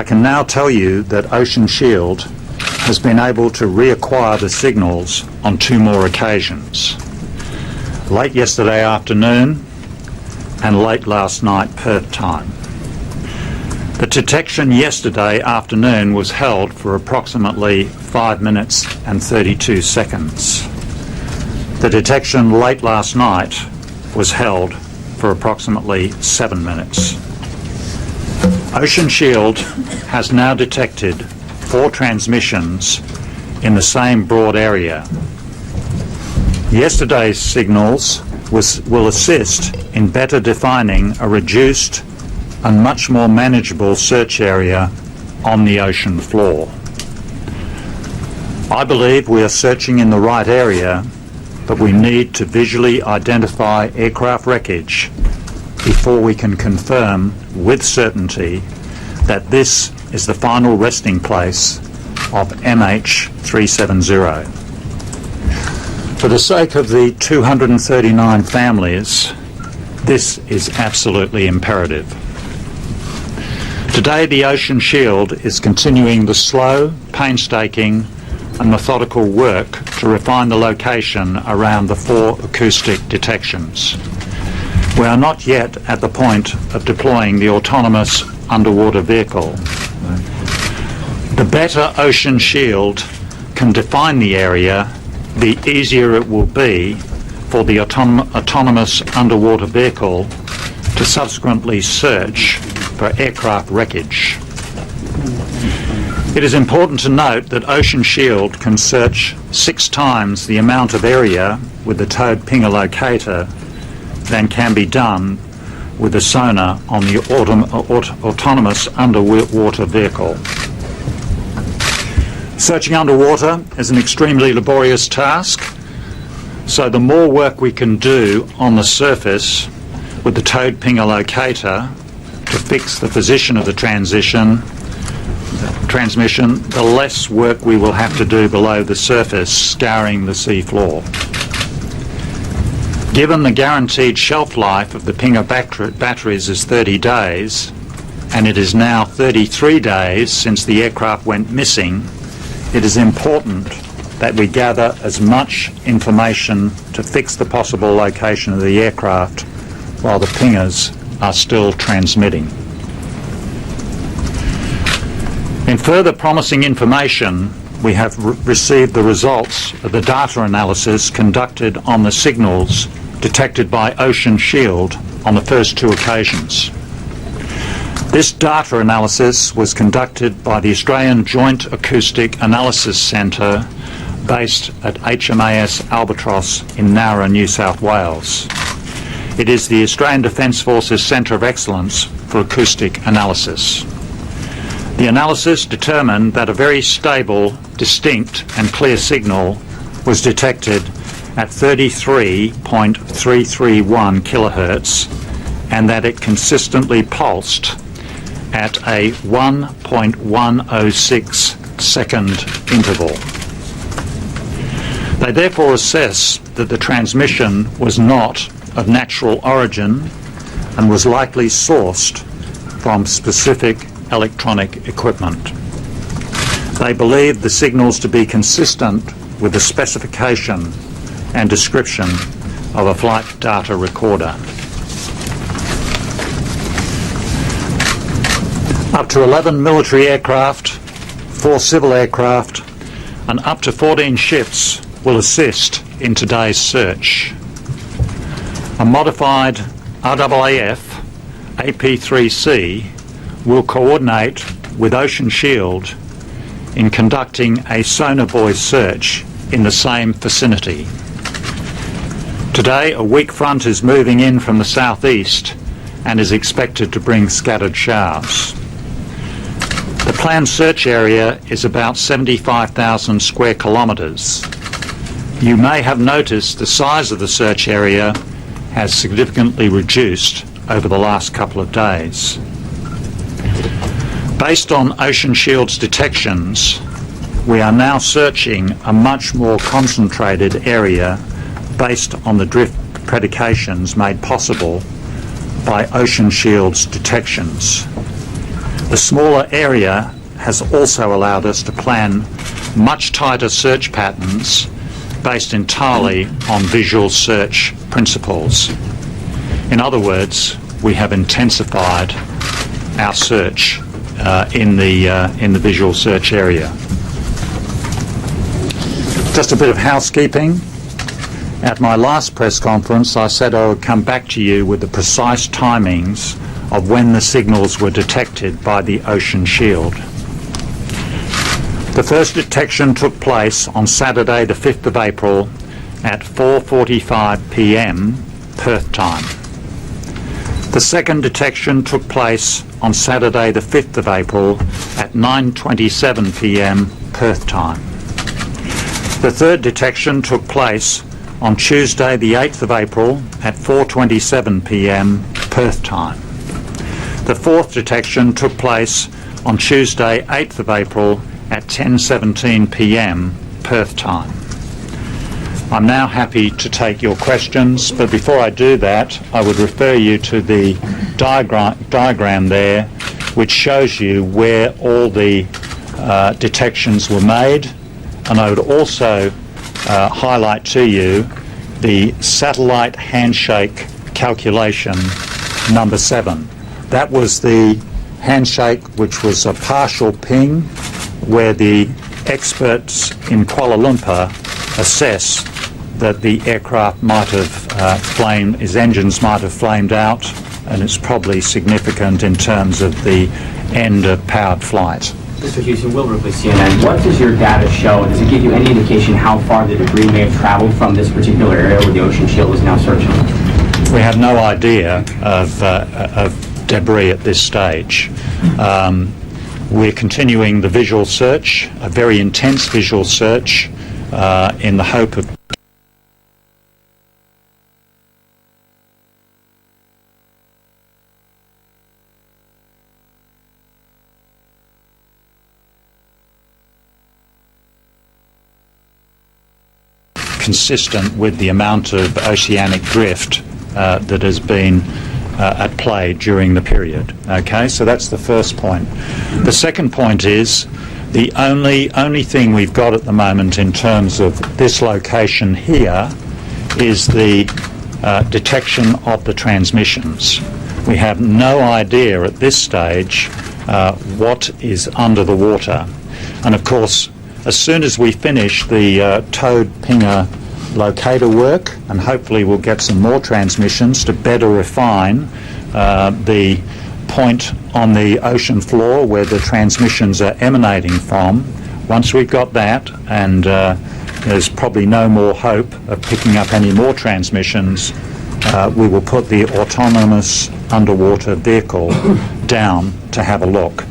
I can now tell you that Ocean Shield has been able to reacquire the signals on 2 more occasions. Late yesterday afternoon and late last night Perth time. The detection yesterday afternoon was held for approximately 5 minutes and 32 seconds. The detection late last night was held for approximately 7 minutes. Ocean Shield has now detected 4 transmissions in the same broad area. Yesterday's signals will assist in better defining a reduced and much more manageable search area on the ocean floor. I believe we are searching in the right area, but we need to visually identify aircraft wreckage before we can confirm with certainty that this is the final resting place of MH370. For the sake of the 239 families, this is absolutely imperative. Today, the Ocean Shield is continuing the slow, painstaking and methodical work to refine the location around the 4 acoustic detections. We are not yet at the point of deploying the autonomous underwater vehicle. The better Ocean Shield can define the area, the easier it will be for the autonomous underwater vehicle to subsequently search for aircraft wreckage. It is important to note that Ocean Shield can search 6 times the amount of area with the towed pinger locator than can be done with the sonar on the autonomous underwater vehicle. Searching underwater is an extremely laborious task, so the more work we can do on the surface with the towed pinger locator to fix the position of the transmission, the less work we will have to do below the surface, scouring the sea floor. Given the guaranteed shelf life of the pinger batteries is 30 days, and it is now 33 days since the aircraft went missing, it is important that we gather as much information to fix the possible location of the aircraft while the pingers are still transmitting. In further promising information, we have received the results of the data analysis conducted on the signals detected by Ocean Shield on the first 2 occasions. This data analysis was conducted by the Australian Joint Acoustic Analysis Centre based at HMAS Albatross in Nowra, New South Wales. It is the Australian Defence Forces Centre of Excellence for Acoustic Analysis. The analysis determined that a very stable, distinct and clear signal was detected at 33.331 kilohertz and that it consistently pulsed at a 1.106 second interval. They therefore assessed that the transmission was not of natural origin and was likely sourced from specific electronic equipment. They believed the signals to be consistent with the specification and description of a flight data recorder. Up to 11 military aircraft, 4 civil aircraft and up to 14 ships will assist in today's search. A modified RAAF AP3C will coordinate with Ocean Shield in conducting a sonar buoy search in the same vicinity. Today, a weak front is moving in from the southeast and is expected to bring scattered showers. The planned search area is about 75,000 square kilometres. You may have noticed the size of the search area has significantly reduced over the last couple of days. Based on Ocean Shield's detections, we are now searching a much more concentrated area based on the drift predications made possible by Ocean Shield's detections. The smaller area has also allowed us to plan much tighter search patterns based entirely on visual search principles. In other words, we have intensified our search in the visual search area. Just a bit of housekeeping. At my last press conference, I said I would come back to you with the precise timings of when the signals were detected by the ocean shield. The first detection took place on Saturday the 5th of April at 4:45 p.m. Perth time. The second detection took place on Saturday the 5th of April at 9:27 p.m. Perth time. The third detection took place on Tuesday the 8th of April at 4:27 p.m. Perth time. The fourth detection took place on Tuesday 8th of April at 10:17 p.m. Perth time. I'm now happy to take your questions, but before I do that, I would refer you to the diagram there, which shows you where all the detections were made, and I would also highlight to you the satellite handshake calculation number 7. That was the handshake which was a partial ping, where the experts in Kuala Lumpur assess that the aircraft might have his engines might have flamed out, and it's probably significant in terms of the end of powered flight. Mr. Houston, Will Ripley, CNN. What does your data show? Does it give you any indication how far the debris may have traveled from this particular area where the ocean shield is now searching? We have no idea of debris at this stage. We're continuing the visual search, a very intense visual search, in the hope of consistent with the amount of oceanic drift that has been at play during the period. Okay, so that's the first point. The second point is the only thing we've got at the moment in terms of this location here is the detection of the transmissions. We have no idea at this stage what is under the water, and of course as soon as we finish the towed pinger locator work, and hopefully we'll get some more transmissions to better refine the point on the ocean floor where the transmissions are emanating from. Once we've got that, and there's probably no more hope of picking up any more transmissions, we will put the autonomous underwater vehicle down to have a look.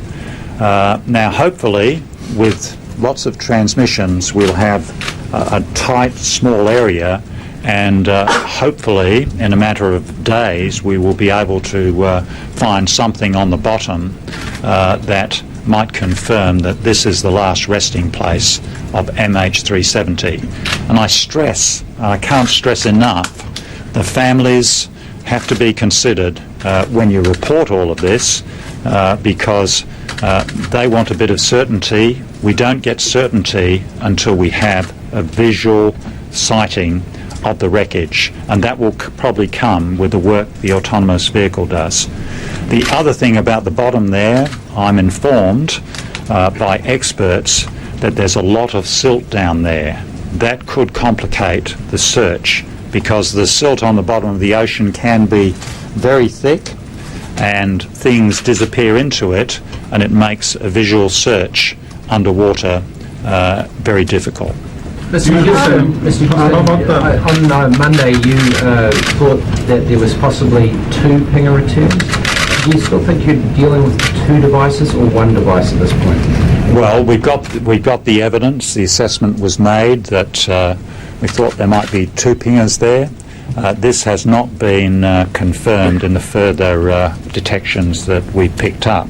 Now hopefully with lots of transmissions we'll have a tight small area, and hopefully in a matter of days we will be able to find something on the bottom that might confirm that this is the last resting place of MH370. And I can't stress enough, the families have to be considered when you report all of this, because they want a bit of certainty. We don't get certainty until we have a visual sighting of the wreckage, and that will probably come with the work the autonomous vehicle does. The other thing about the bottom there, I'm informed by experts that there's a lot of silt down there. That could complicate the search, because the silt on the bottom of the ocean can be very thick and things disappear into it, and it makes a visual search underwater very difficult. Mr. Houston, on Monday you thought that there was possibly 2 pinger returns. Do you still think you're dealing with 2 devices or 1 device at this point? Well, we've got the evidence. The assessment was made that we thought there might be 2 pingers there. This has not been confirmed in the further detections that we picked up.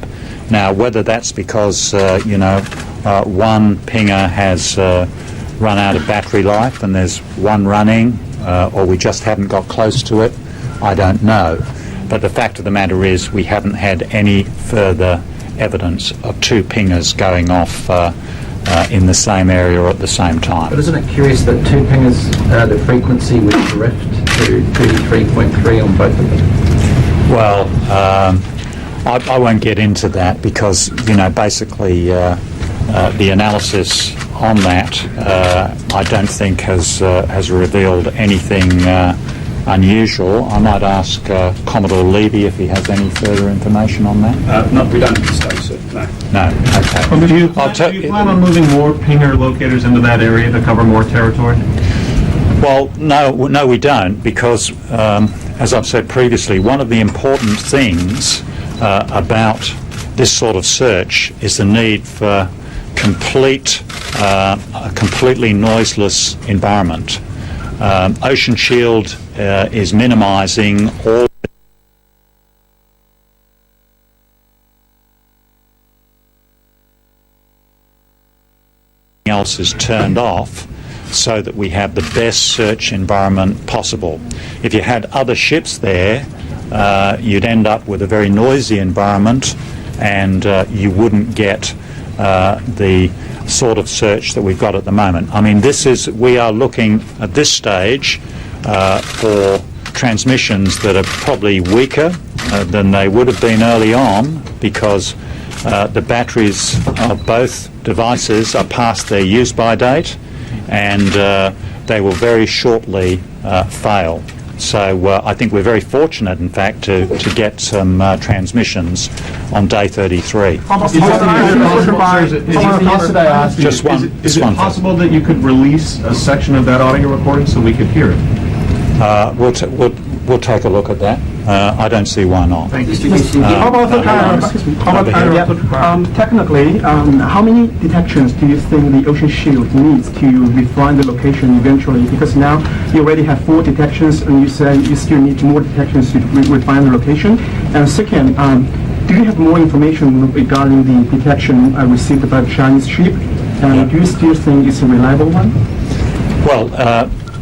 Now, whether that's because one pinger has run out of battery life and there's one running, or we just haven't got close to it, I don't know. But the fact of the matter is we haven't had any further evidence of two pingers going off in the same area at the same time. But isn't it curious that two pingers, the frequency would drift to 33.3 on both of them? Well, I won't get into that because, basically the analysis on that I don't think has revealed anything unusual. I might ask Commodore Levy if he has any further information on that. No, we don't at this stage, sir. No. No, okay. Do you plan on moving more pinger locators into that area to cover more territory? Well, no, we don't, because, as I've said previously, one of the important things about this sort of search is the need for a completely noiseless environment. Ocean Shield is minimising all else is turned off so that we have the best search environment possible. If you had other ships there, you'd end up with a very noisy environment and you wouldn't get the sort of search that we've got at the moment. I mean, we are looking at this stage for transmissions that are probably weaker than they would have been early on, because the batteries of both devices are past their use-by date, and they will very shortly fail. So I think we're very fortunate, in fact, to get some transmissions on day 33. Just one. Is it possible that you could release a section of that audio recording so we could hear it? We'll take a look at that. I don't see why not. Thank you. Technically, how many detections do you think the Ocean Shield needs to refine the location eventually? Because now you already have 4 detections, and you say you still need more detections to refine the location. And second, do you have more information regarding the detection received by the Chinese ship? And do you still think it's a reliable one? Well,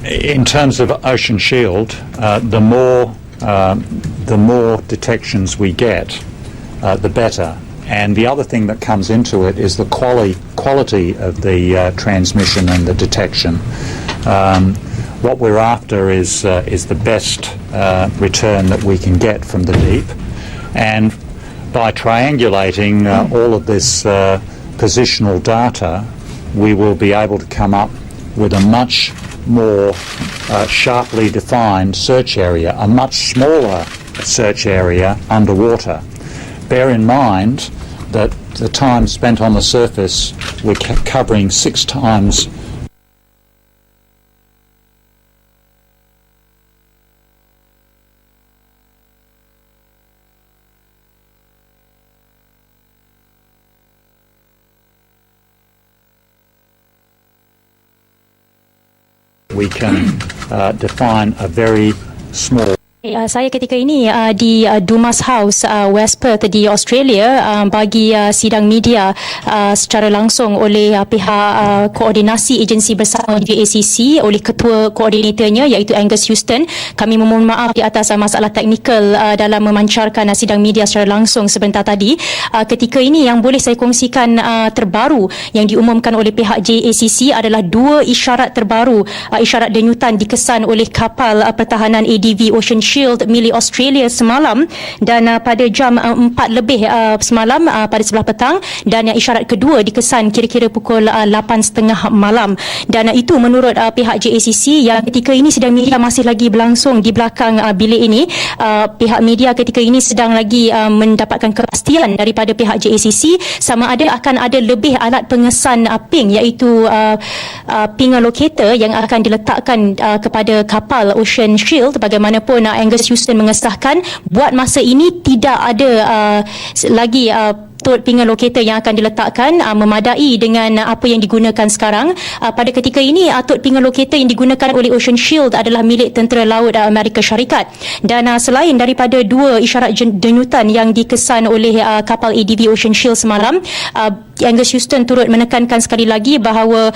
in terms of Ocean Shield, the more detections we get, the better. And the other thing that comes into it is the quality of the transmission and the detection. What we're after is the best return that we can get from the deep, and by triangulating all of this positional data, we will be able to come up with a much more sharply defined search area, a much smaller search area underwater. Bear in mind that the time spent on the surface, we're covering 6 times we can define a very small. Saya ketika ini di Dumas House, West Perth di Australia, bagi sidang media secara langsung oleh pihak koordinasi agensi bersama JACC oleh ketua koordinatornya iaitu Angus Houston. Kami memohon maaf di atas masalah teknikal dalam memancarkan sidang media secara langsung sebentar tadi. Ketika ini yang boleh saya kongsikan terbaru yang diumumkan oleh pihak JACC adalah 2 isyarat terbaru, isyarat denyutan dikesan oleh kapal pertahanan ADV Ocean Shield milik Australia semalam, dan pada jam 4 lebih semalam pada sebelah petang, dan isyarat kedua dikesan kira-kira pukul 8.30 malam, dan itu menurut pihak JACC yang ketika ini sidang media masih lagi berlangsung di belakang bilik ini. Pihak media ketika ini sedang lagi mendapatkan kepastian daripada pihak JACC sama ada akan ada lebih alat pengesan ping, iaitu ping locator yang akan diletakkan kepada kapal Ocean Shield. Bagaimanapun Angus Houston mengesahkan buat masa ini tidak ada lagi tod pinger locator yang akan diletakkan, memadai dengan apa yang digunakan sekarang. Pada ketika ini tod pinger locator yang digunakan oleh Ocean Shield adalah milik Tentera Laut Amerika Syarikat, dan selain daripada 2 isyarat denyutan yang dikesan oleh kapal ADV Ocean Shield semalam, Angus Houston turut menekankan sekali lagi bahawa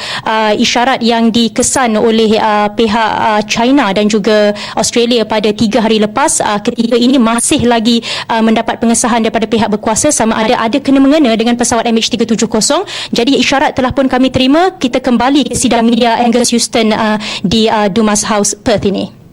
isyarat yang dikesan oleh pihak China dan juga Australia pada 3 hari lepas, ketika ini masih lagi mendapat pengesahan daripada pihak berkuasa sama ada ada kena-mengena dengan pesawat MH370. Jadi isyarat telah pun kami terima. Kita kembali ke sidang media Angus Houston di Dumas House Perth ini.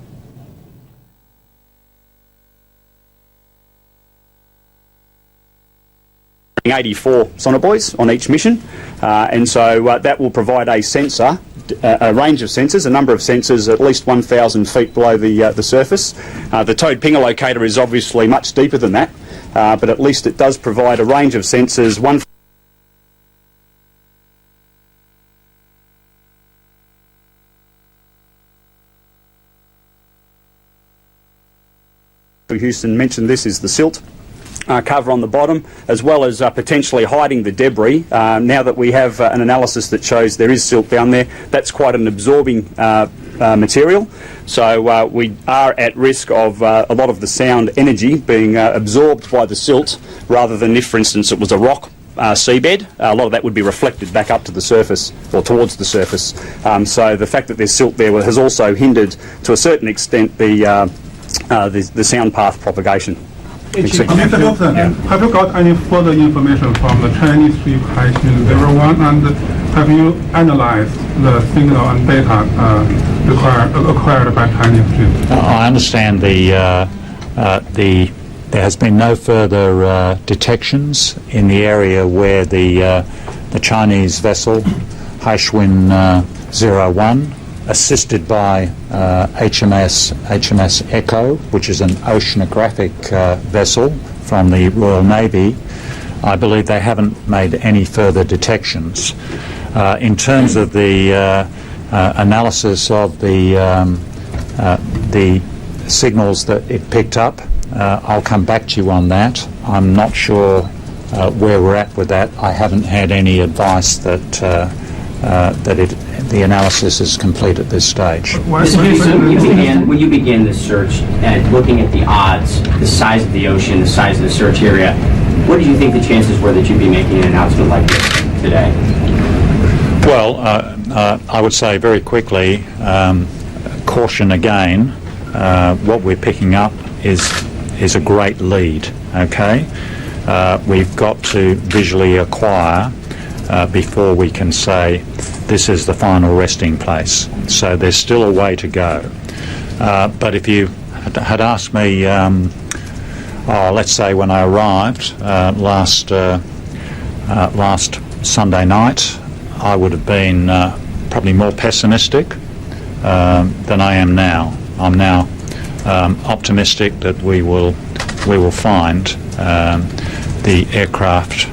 84 sonobuoys on each mission, and so that will provide a sensor, a range of sensors, a number of sensors at least 1,000 feet below the surface. The towed pinger locator is obviously much deeper than that, but at least it does provide a range of sensors. One Houston mentioned this is the silt cover on the bottom, as well as potentially hiding the debris. Now that we have an analysis that shows there is silt down there, that's quite an absorbing material. So we are at risk of a lot of the sound energy being absorbed by the silt, rather than if, for instance, it was a rock seabed. A lot of that would be reflected back up to the surface or towards the surface. So the fact that there's silt there has also hindered, to a certain extent, the sound path propagation. Mr. Wilson, have you got any further information from the Chinese requisition 01, and have you analyzed the signal and data acquired by Chinese ships? I understand there has been no further detections in the area where the Chinese vessel Haishun 01, assisted by HMS Echo, which is an oceanographic vessel from the Royal Navy. I believe they haven't made any further detections. In terms of the analysis of the signals that it picked up, I'll come back to you on that. I'm not sure where we're at with that. I haven't had any advice that the analysis is complete at this stage. Mr. Houston, when you began this search and looking at the odds, the size of the ocean, the size of the search area, what did you think the chances were that you'd be making an announcement like this today? Well, I would say very quickly, caution again. What we're picking up is a great lead. Okay, we've got to visually acquire before we can say this is the final resting place. So there's still a way to go. But if you had asked me, let's say when I arrived last Sunday night, I would have been probably more pessimistic than I am now. I'm now optimistic that we will find the aircraft,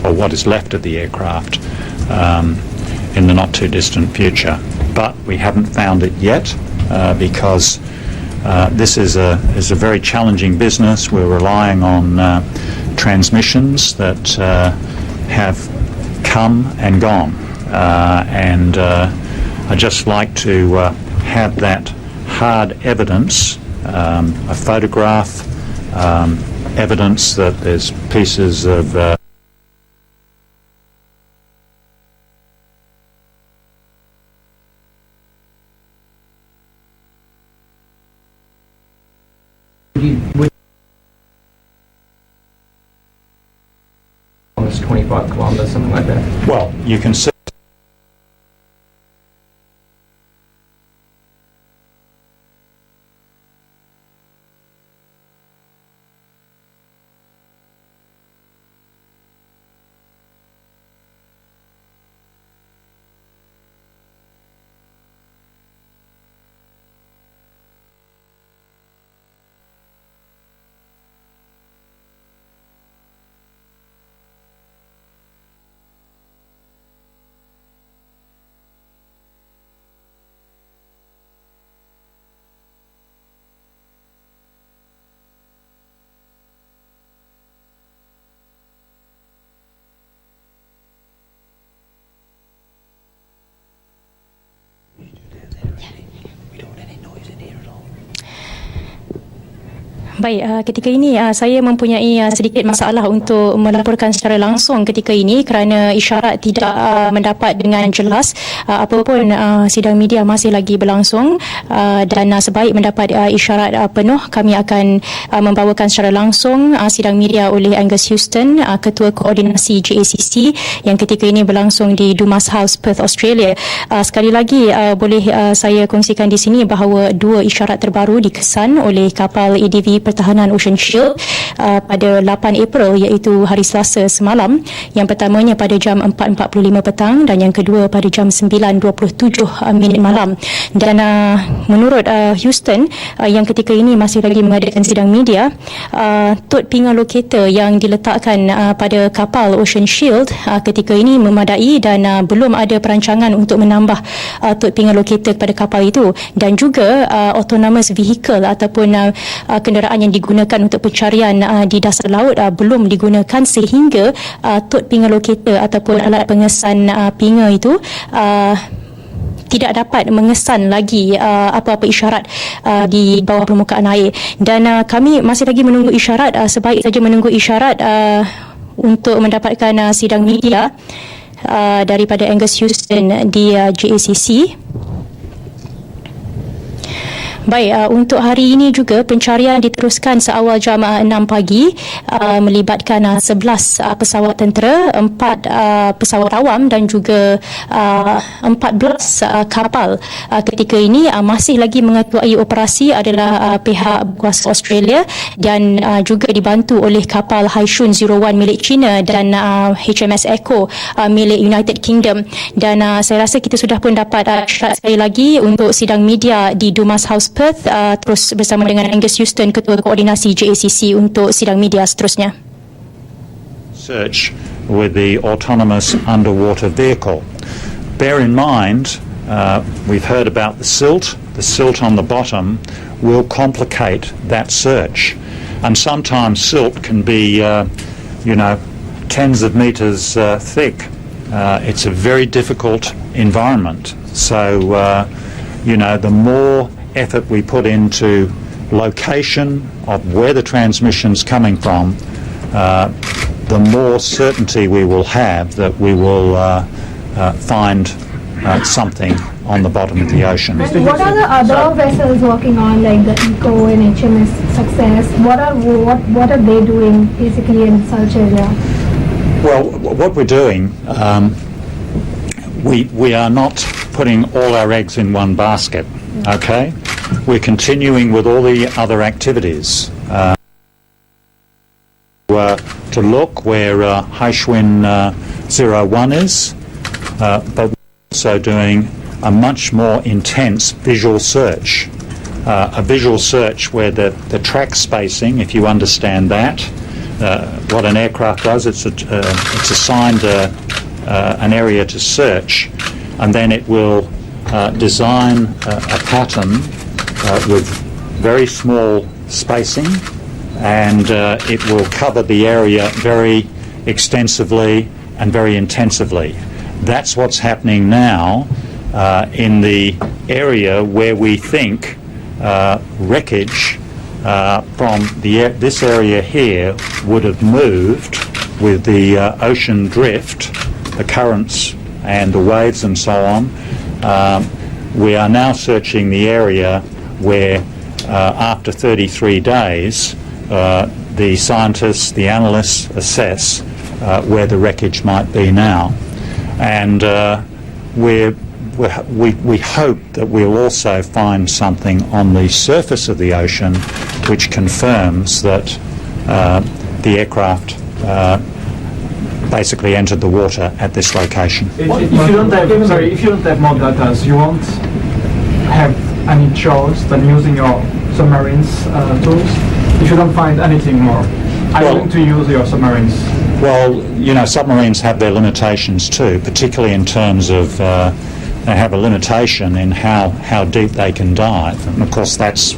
or what is left of the aircraft, in the not too distant future. But we haven't found it yet because this is a very challenging business. We're relying on transmissions that have come and gone, and I just like to have that hard evidence, a photograph, evidence that there's pieces of almost 25 kilometres, something like that. well, you can see Baik, ketika ini saya mempunyai sedikit masalah untuk melaporkan secara langsung ketika ini kerana isyarat tidak mendapat dengan jelas. Apapun sidang media masih lagi berlangsung dan sebaik mendapat isyarat penuh, kami akan membawakan secara langsung sidang media oleh Angus Houston, Ketua Koordinasi JACC yang ketika ini berlangsung di Dumas House, Perth, Australia. Sekali lagi boleh saya kongsikan di sini bahawa 2 isyarat terbaru dikesan oleh kapal ADV Pertahanan Ocean Shield pada 8 April iaitu hari Selasa semalam. Yang pertamanya pada jam 4.45 petang dan yang kedua pada jam 9.27 malam. Dan menurut Houston yang ketika ini masih lagi mengadakan sidang media, tut pinga locator yang diletakkan pada kapal Ocean Shield ketika ini memadai dan belum ada perancangan untuk menambah tut pinga locator kepada kapal itu, dan juga autonomous vehicle ataupun kenderaan yang digunakan untuk pencarian di dasar laut belum digunakan sehingga tut pinga locator ataupun alat pengesan pinga itu tidak dapat mengesan lagi apa-apa isyarat di bawah permukaan air. Dan kami masih lagi menunggu isyarat, sebaik saja menunggu isyarat untuk mendapatkan sidang media daripada Angus Houston di JACC. Baik, untuk hari ini juga pencarian diteruskan seawal jam 6 pagi melibatkan 11 pesawat tentera, 4 pesawat awam dan juga 14 kapal. Ketika ini masih lagi mengetuai operasi adalah pihak berkuasa Australia dan juga dibantu oleh kapal Haishun 01 milik China dan HMS Echo milik United Kingdom. Dan saya rasa kita sudah pun dapat syarat sekali lagi untuk sidang media di Dumas House Perth, terus bersama dengan Angus Houston, Ketua Koordinasi JACC, untuk sidang media seterusnya. Search with the autonomous underwater vehicle. Bear in mind, we've heard about the silt. The silt on the bottom will complicate that search, and sometimes silt can be, tens of meters thick. It's a very difficult environment. So, the more effort we put into location of where the transmission's coming from, the more certainty we will have that we will find something on the bottom of the ocean. And what are the other vessels working on, like the Eco and HMS Success? What are they doing basically in such area? Well, what we're doing, we are not putting all our eggs in one basket. Okay, we're continuing with all the other activities to look where Haishun 01 is, but we're also doing a much more intense visual search. A visual search where the track spacing, if you understand that, what an aircraft does, it's assigned an area to search, and then it will design a pattern with very small spacing, and it will cover the area very extensively and very intensively. That's what's happening now in the area where we think wreckage from this area here would have moved with the ocean drift, the currents and the waves and so on. We are now searching the area where after 33 days the scientists, the analysts assess where the wreckage might be now, and we hope that we'll also find something on the surface of the ocean which confirms that the aircraft basically entered the water at this location. If you don't have more data, you won't have any choice than using your submarines tools. If you don't find anything more, are you going to use your submarines? Well, submarines have their limitations too, particularly in terms of they have a limitation in how deep they can dive, and of course that's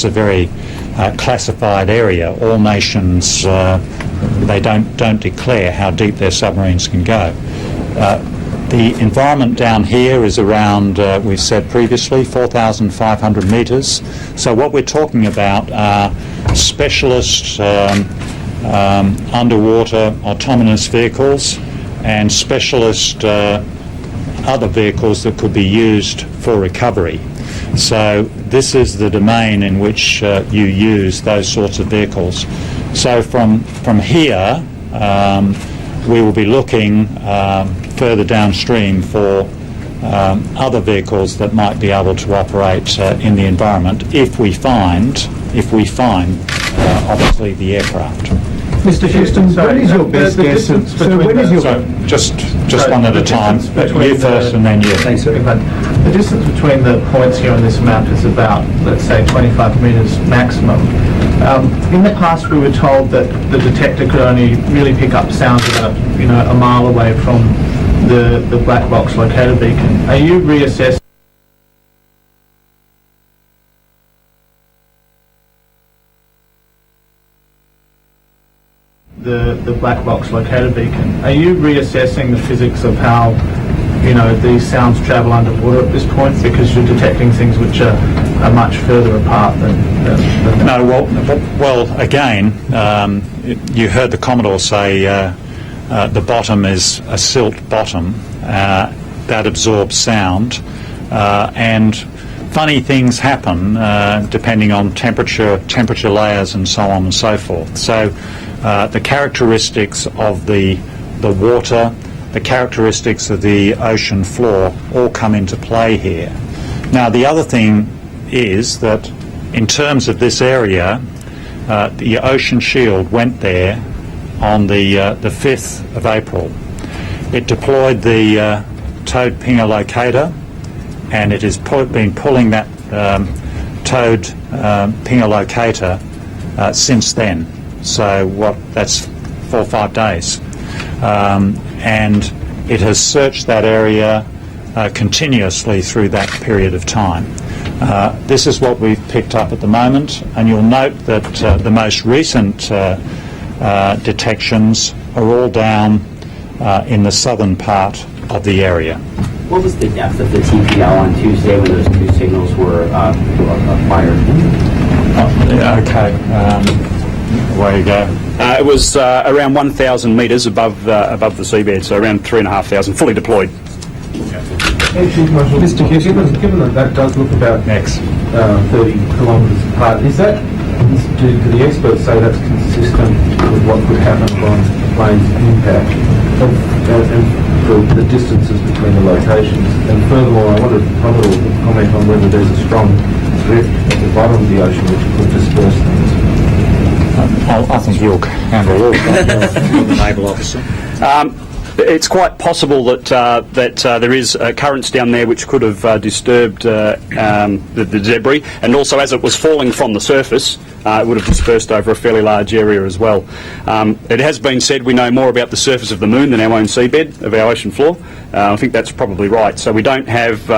a very classified area. All nations they don't declare how deep their submarines can go. The environment down here is around, we've said previously, 4,500 metres. So what we're talking about are specialist underwater autonomous vehicles and specialist other vehicles that could be used for recovery. So this is the domain in which you use those sorts of vehicles. So from here, we will be looking further downstream for other vehicles that might be able to operate in the environment if we find obviously the aircraft. Mr. Houston, what is your best guess? Just one at a time. You first and then you. Thanks, sir. The distance between the points here on this map is about, let's say, 25 metres maximum. In the past, we were told that the detector could only really pick up sounds about, a mile away from the black box locator beacon. Are you reassessing the black box locator beacon? Are you reassessing the physics of how, these sounds travel underwater at this point, because you're detecting things which are much further apart than No, well, again, you heard the Commodore say the bottom is a silt bottom that absorbs sound, and funny things happen depending on temperature layers and so on and so forth. So the characteristics of the water, the characteristics of the ocean floor all come into play here. Now the other thing is that in terms of this area, the Ocean Shield went there on the 5th of April. It deployed the towed pinger locator, and it has been pulling that towed pinger locator since then. So that's 4 or 5 days. And it has searched that area continuously through that period of time. This is what we've picked up at the moment, and you'll note that the most recent detections are all down in the southern part of the area. What was the depth of the TPL on Tuesday when those two signals were fired? Okay, away you go. It was around 1,000 metres above the seabed, so around 3,500, fully deployed. Mr. Houston, given that does look about 30 kilometres apart, is that, do the experts say that's consistent with what could happen on a plane's impact, and for the distances between the locations? And furthermore, I wanted to comment on whether there's a strong drift at the bottom of the ocean which could disperse things. I think you'll handle all that, you're the naval officer. It's quite possible that there is currents down there which could have disturbed the debris, and also as it was falling from the surface, it would have dispersed over a fairly large area as well. It has been said we know more about the surface of the moon than our own seabed, of our ocean floor. I think that's probably right. So we don't have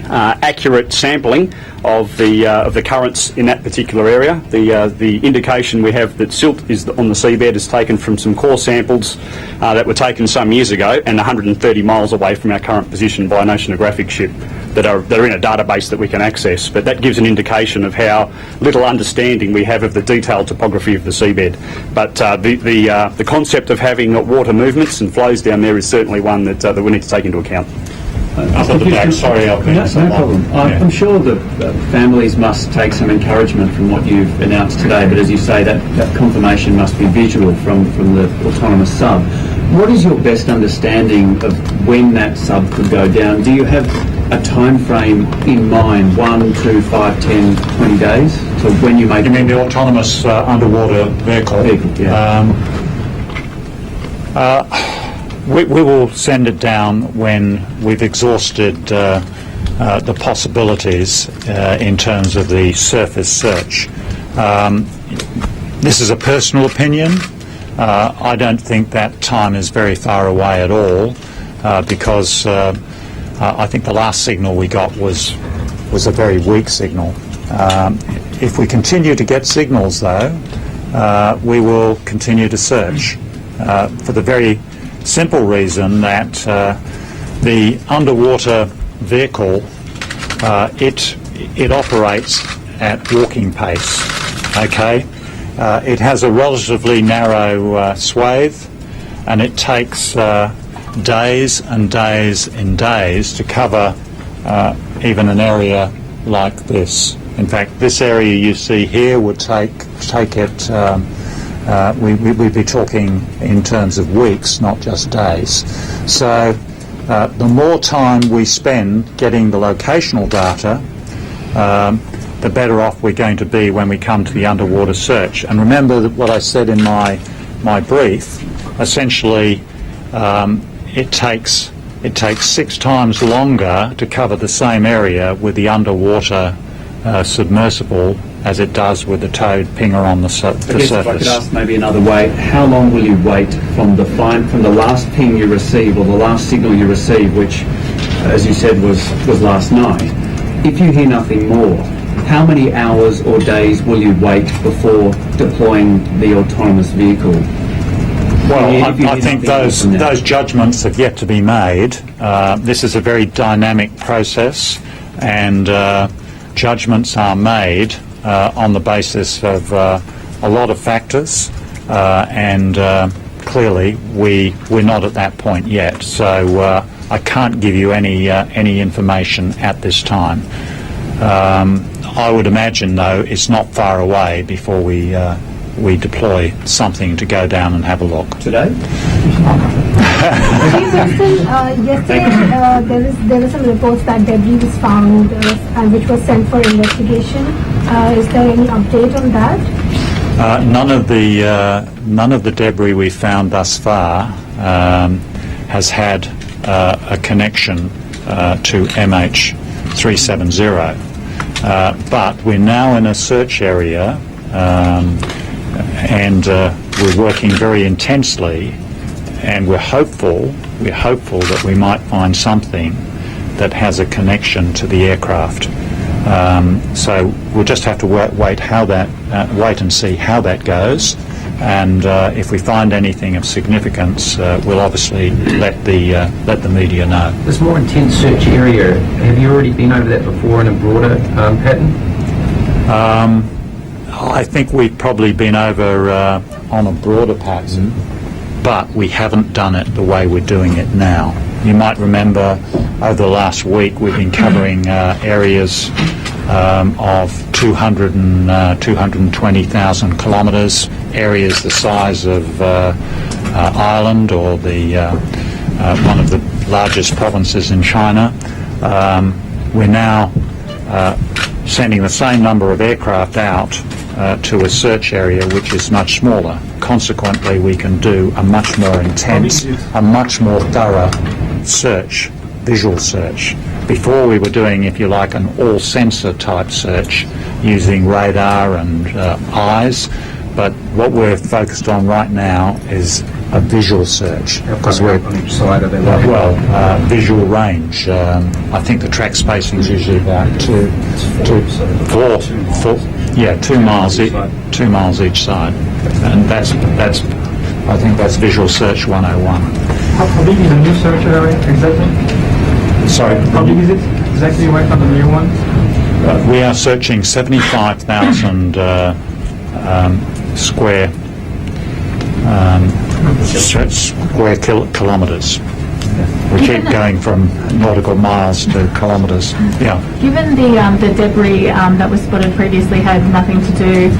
accurate sampling of the currents in that particular area. The indication we have that silt is on the seabed is taken from some core samples that were taken some years ago and 130 miles away from our current position by an oceanographic ship that are in a database that we can access. But that gives an indication of how little understanding we have of the detailed topography of the seabed. But the concept of having water movements and flows down there is certainly one that we need to take into account. Up at the back, sorry, I'll No problem. I'm sure that families must take some encouragement from what you've announced today, but as you say, that confirmation must be visual from the autonomous sub. What is your best understanding of when that sub could go down? Do you have a time frame in mind, 1, 2, 5, 10, 20 days, to when you make... You mean the autonomous underwater vehicle? Yeah. We will send it down when we've exhausted the possibilities in terms of the surface search. This is a personal opinion. I don't think that time is very far away at all because I think the last signal we got was a very weak signal. If we continue to get signals though, we will continue to search for the very simple reason that the underwater vehicle it operates at walking pace. Okay, It has a relatively narrow swathe, and it takes days and days and days to cover even an area like this. In fact, this area you see here would take it. We'd be talking in terms of weeks, not just days. So the more time we spend getting the locational data, the better off we're going to be when we come to the underwater search. And remember that what I said in my brief. Essentially, it takes 6 times longer to cover the same area with the underwater submersible as it does with the towed pinger on the surface. I guess if I could ask maybe another way, how long will you wait from the last ping you receive or the last signal you receive, which, as you said, was last night? If you hear nothing more, how many hours or days will you wait before deploying the autonomous vehicle? Well, I think those judgments have yet to be made. This is a very dynamic process, and judgments are made on the basis of a lot of factors, and clearly we're not at that point yet. So I can't give you any information at this time. I would imagine, though, it's not far away before we deploy something to go down and have a look. Today? Yesterday there were some reports that debris was found and which was sent for investigation. Is there any update on that? None of the debris we found thus far has had a connection to MH370. But we're now in a search area, and we're working very intensely, and we're hopeful that we might find something that has a connection to the aircraft. So we'll just have to wait and see how that goes, and if we find anything of significance, we'll obviously let the media know. This more intense search area, have you already been over that before in a broader pattern? I think we've probably been over on a broader pattern, but we haven't done it the way we're doing it now. You might remember over the last week we've been covering areas of 220,000 kilometres, areas the size of Ireland or one of the largest provinces in China. We're now sending the same number of aircraft out to a search area which is much smaller. Consequently, we can do a much more intense, a much more thorough search, visual search. Before we were doing, if you like, an all-sensor type search using radar and eyes, but what we're focused on right now is a visual search, because we're on each side of the visual range. I think the track spacing is usually about 2 miles, 2 miles each side, and that's I think that's visual search 101. How big is the new search area exactly? Sorry. How big is it exactly right now, the new one? We are searching 75,000 square kilometres. We keep going from nautical miles to kilometres. Yeah. Given the debris that was spotted previously had nothing to do,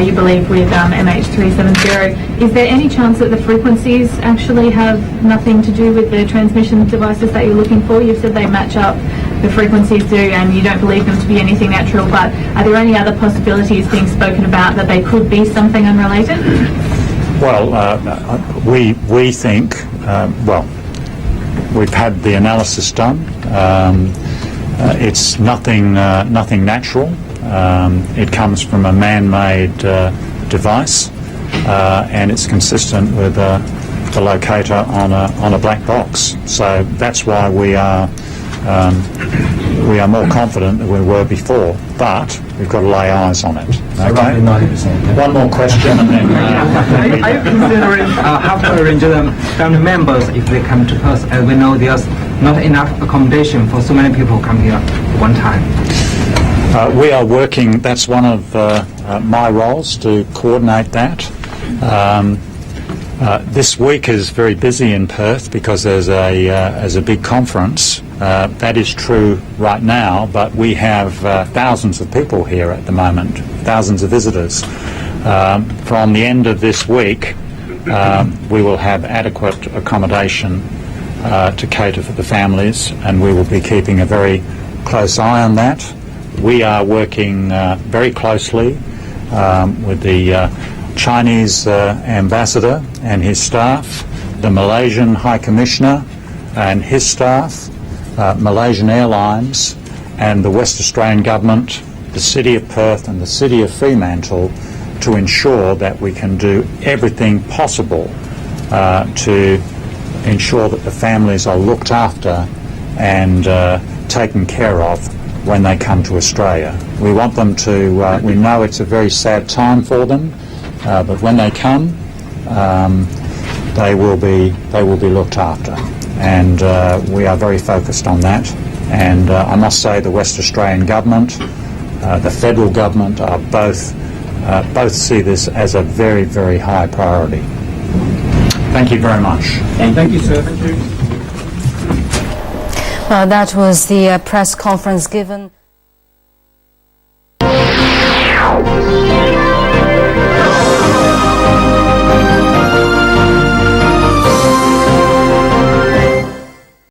you believe, with MH370, is there any chance that the frequencies actually have nothing to do with the transmission devices that you're looking for? You've said they match up, the frequencies do, and you don't believe them to be anything natural, but are there any other possibilities being spoken about that they could be something unrelated? Well, we think, we've had the analysis done. It's nothing natural. It comes from a man-made device, and it's consistent with the locator on a black box. So that's why we are more confident than we were before. But we've got to lay eyes on it. Okay. 90%. One more question, and then. Are you considering how to arrange the family members if they come to Perth? As we know, there's not enough accommodation for so many people come here at one time. We are working, that's one of my roles, to coordinate that. This week is very busy in Perth because there's a big conference. That is true right now, but we have thousands of people here at the moment, thousands of visitors. From the end of this week, we will have adequate accommodation to cater for the families, and we will be keeping a very close eye on that. We are working very closely with the Chinese ambassador and his staff, the Malaysian High Commissioner and his staff, Malaysian Airlines and the West Australian Government, the City of Perth and the City of Fremantle to ensure that we can do everything possible to ensure that the families are looked after and taken care of when they come to Australia. We want them to, we know it's a very sad time for them, but when they come, they will be looked after. And we are very focused on that. And I must say the West Australian Government, the Federal Government are both see this as a very, very high priority. Thank you very much. Thank you, sir. Thank you. That was the press conference given.